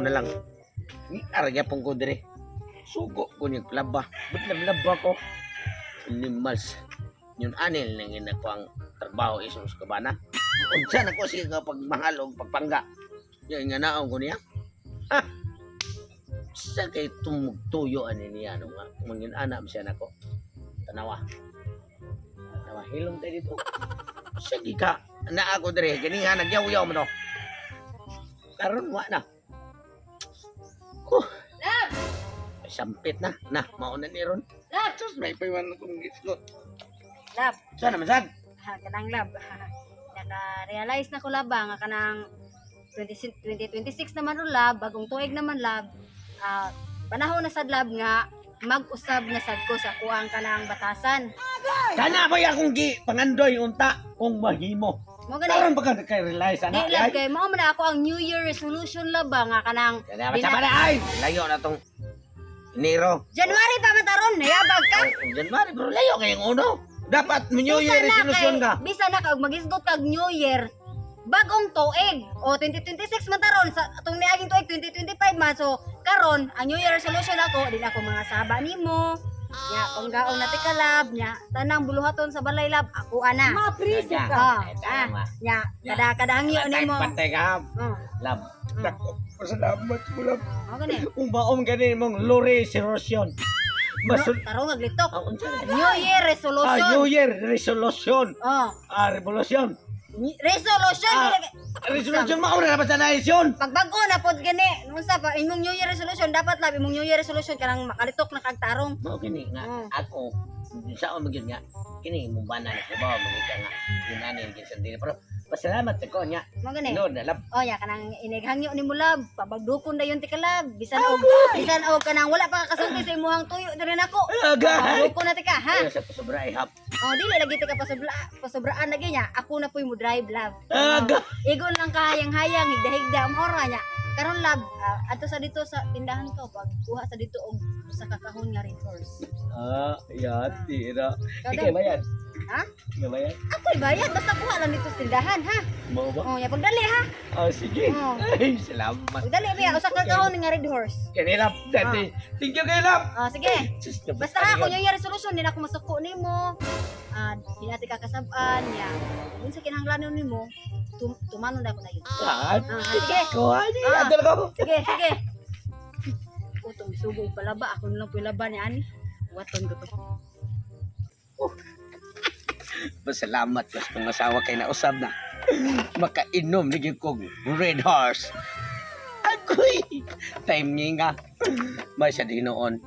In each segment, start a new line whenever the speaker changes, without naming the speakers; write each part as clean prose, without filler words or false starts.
na lang. Ni arya pong ko dire. Sugo ko ni laba. But laba ko. Animals. Yun anil nang ina ko ang trabaho isus kabana. Unsa na ko siya pagmahal o pagpangga. Yung nga naong ko niya. Ha? Sa kay tumugtuyo ani niya ano nga. Mangin anak siya nako. Tanawa. Tanawa hilom tayo dito. Sige ka. Na ako dire ganiha nagyaw-yaw mo no. Karon wa na.
Lab!
Ay, sampit na. Na, mauna ni ron.
Lab!
Sus, may paiwan akong gisgot.
Lab!
Saan naman saan?
Kanang lab. Naka-realize na ko lab nga kanang 2026 naman o lab, bagong tuig naman lab. Panahon na sad lab nga mag-usab na sad ko sa kuang kanang batasan.
Kana ba akong pangandoy unta kung mahimo.
Mo gani.
Karon ba ka naka-realize ana?
Di lab kay mao man ako ang New Year resolution lab nga kanang
Kana ba sa ay? Layo na tong Enero.
January pa mataron, nayabag ka.
January bro, layo kayong uno. Dapat mo New Year resolution ka.
Bisa na kag magisgot kag New Year. Bagong tuig o 2026 man taron sa atong niaging tuig 2025 man so karon ang New Year resolution ako din ako mga saba nimo nya panggaon na tika lab nya tanang buluhaton sa balay lab ako ana
Priso
nya kada hangyo nimo
Patay ka. Lab.
Mm.
Dako. Salamat mo lab.
o gani
Kung baom gani mong lure resolution. Masul
tarong aglitok
Ah, unsa na?
New Year resolution
New Year resolution.
oh
Revolution.
resolution dili
Resolution mauna na ba sa nation?
pagbago na pod gani unsa pa imong New Year resolution dapat lab imong New Year resolution kanang makalitok na kag tarong
Mao kini nga ako sa ako magyud nga kini mo bana na sa bawo magika nga ginanin gid sa dili pero pasalamat ako nya.
mo gani
No, nalab.
oh ya kanang inighangyo ni mo lab pabagdukon dayon ti kalab bisan og kanang wala pa ka kasulti sa imuhang tuyo diri nako
Agay.
pabagdukon na ti ka ha
Sa sobra ihap.
oh dili lagi ti ka pasobraan lagi nya ako na puy mo drive lab
Aga.
igon lang kahayang-hayang higda-higda mo ora nya karon lab adto sa dito sa tindahan ko pag kuha sa dito og sa kakahon nga red horse
Yati ra.
Ikaw
Ikay
daw.
bayan.
ha
Ikay bayan.
ako'y bayad basta kuha lang dito sa tindahan ha
Mao ba?
oh ya pagdali ha
Sige.
Oh.
Ay, salamat.
pagdali biya usa ka kahon nga red horse
Kani lab dati. Thank you kay lab.
oh sige
Sus, nabas-
basta ha, kung New Year resolution, din ako masuko nimo. Di natin kakasabaan, ya. Kung sa kinahanglanon nimo, tumanon na ako na yun. Sige.
Ko ani.
Ah.
Adal ko.
Sige, sige. Utong sugo palaba, ako na lang palaba ni ani. Waton ko to.
Pasalamat kas kung asawa kay nausab na. Makainom ni gyud kog Red Horse. Agoy. Timing nga. May sa dinoon.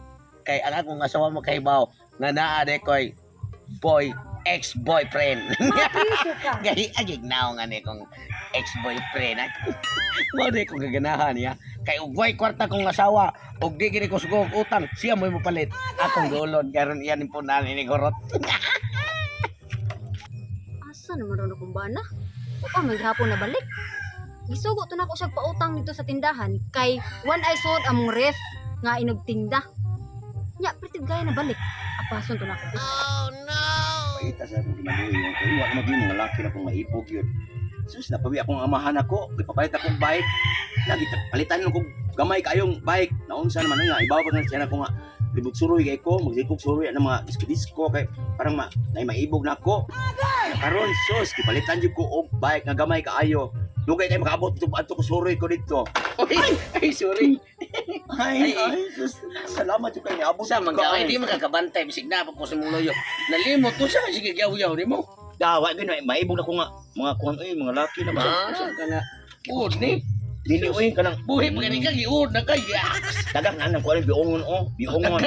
Kay ang akong asawa makahibaw nga naa de koy boy ex-boyfriend. Gahi agig naong ani kong ex-boyfriend. Mo de kong gaganahan niya. Kay ugway kwarta kong asawa ug di gini ko sugog utang siya mo mapalit. Akong gulod karon iyan po na ni gorot.
Asa naman ron akong bana? O pa, maghapon na balik. Gisugo to na ako siya pautang dito sa tindahan kay one eye sold among ref nga inugtinda. Nya, pretty gaya na balik. Apason to na ako.
Paita sa akong ginabuhi yung kaya wala maging mga laki na kong maipog yun. Sus, napawi akong amahan ako. Ipapalit akong bike. Lagi, palitan lang kong gamay kayong bike. Naunsa naman nga, ibawa pa nga siya na ko nga. Libog suroy kay ko, magsikog suroy ng mga disco-disco kay parang maibog na ako. Karon sus, ipalitan dyan ko og bike nga gamay kaayo. Dugay kay makaabot ito ko suroy ko dito.
Ay, sorry.
Ay, sus, salamat yung kay niabot.
Sa mga hindi makakabantay bisig na po sa muloyo. Nalimot to siya sige yaw-yaw nimo.
Dawa gani maibog na ko nga mga kuan mga laki na ba.
Kana ud ni.
Dili oy kanang
Buhi pa kani kag iud na kaya.
tagang nan ko biungon biungon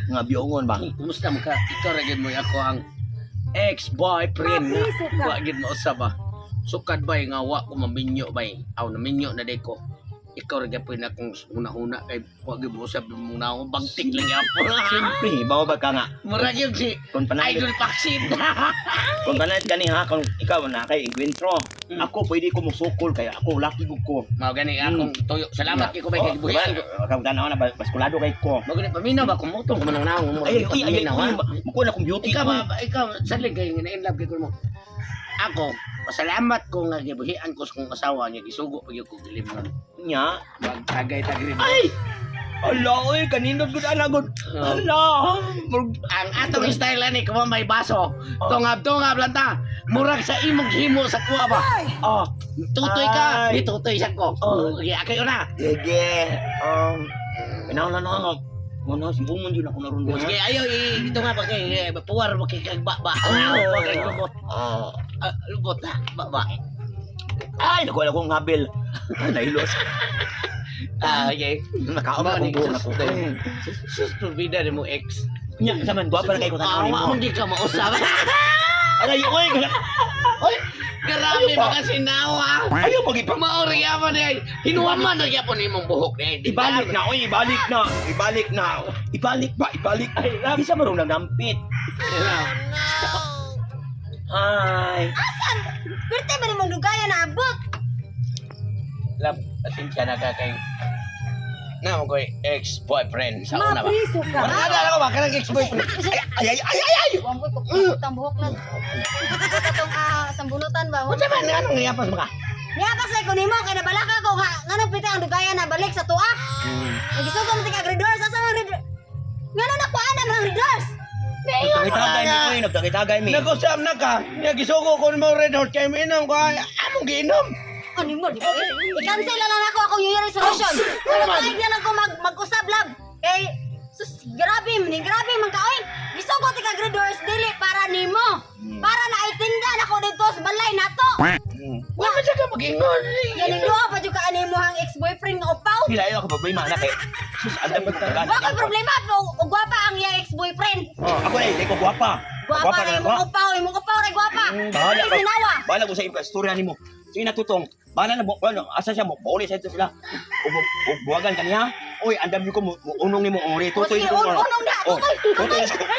nga biungon ba.
Kumusta man ka? Ikaw ra gid mo ako ang ex-boyfriend nga. Wa gid mo usab ba. Sukad bay nga wa ko maminyo bay. Aw naminyo na day ko. Ikaw ra gyapon akong una-una kay wa gyud mo usab mo na ako bagtik lang gyapon.
Siyempre, bawa ba ka nga?
Mura gyud si
Kung panay,
Idol Paksin.
kung panay kani ha, kung ikaw na kay encuentro, ako pwede ko musukol kaya ako laki gud ko.
Mao gani akong tuyo. Salamat kay ko bay kay buhi.
Kung tanaw na baskulado kay ko.
Mao gani paminaw ba kumutong ko manang naong mo.
Ay, mukuha na akong beauty
Ikaw
ko.
ba ikaw sadlig kay nga in love kay ko mo. ako, pasalamat ko nga gibuhian ko sa kong asawa niya gisugo pag yung kugilimon.
Nya.
Wag tagay-tagay.
Ay! Ala, oy, kanino gud alagod. Ala.
Ang atong style ani kamo may baso. Tungab-tungab lang ta. Murag sa imong himo sa kuha ba. Oh, tutoy ka,
Ay.
di tutoy sa ko.
Oh.
Okay, akay na.
Sige. Pinawala na ako. Ano, si Bumon yun ako naroon doon.
Sige, ayaw ito nga pa kay puwar mo kay kagba ba. Kay lubot. Lubot na, ba.
Ay, nakuha akong habil. Nailos.
Okay.
Nakaon na akong buhok na puti.
Sus, bida ni mo ex.
Nya, saman, duwa pa na kayo kung tanawin mo.
Hindi ka mausap.
Aray, oy, oy,
Grabe mga sinawa.
ayaw mag-ipa.
Maori ka mo niya. Hinuwaman na yapon imong buhok niya.
Ibalik na, oy, ibalik na. Ibalik na. Ibalik ba, ibalik. Ay, lagi sa marunong nampit. Hi.
Asan? Pwerte ba ni mong lugayan na abot?
Lab, pasensya na ka kay na mo ko'y ex-boyfriend sa una ba?
Mapriso ka.
Marada ko ba? Kanang ex-boyfriend.
Ay.
Huwag ko tukot ang buhok na. Ito itong sambunutan ba?
Kung naman, anong ngayapas mo ka?
Niya pa sa ko nimo kay nabalaka ko nga nganong pita ang dugayan na balik sa tuwa. Nagisugo mo tika gridors sa mga gridors. Ngano na kuan ang mga gridors?
Nagtagay mi, oy, nagtagay mi.
Nag-usap na ka. Nagisugo ko mo red hot kay minom ko. Among giinom.
Ano mo di ba? I-cancel na lang ako akong New Year resolution. Kung kaig na lang ko mag-usab lab. Kay sus grabe man ka oy. Gisugo tika gridors dili para nimo. Para na itindan ako dito sa balay nato.
Wa man siya ka mag-ingon.
Yan duha pa jud ka ani mo ang ex-boyfriend nga upaw.
Sila ayaw ako problema na kay. Sus, andam magtagal.
Wa kay problema og gwapa ang iya ex-boyfriend.
Ako ay, di ko guwapa.
Gwapa na imong upaw ray gwapa.
Bahala
Ay
ka.
sinawa.
Bahala ko sa istorya nimo. Sige na tutong. Bahala na mo, ano, asa siya mo, pauli sa ito sila. Ug buwagan kaniya. Oy, andam niyo ko mo unong nimo ori. Tutoy
Sige,
ko.
unong na.
Oh,
Tutoy.
tutoy.
Dali.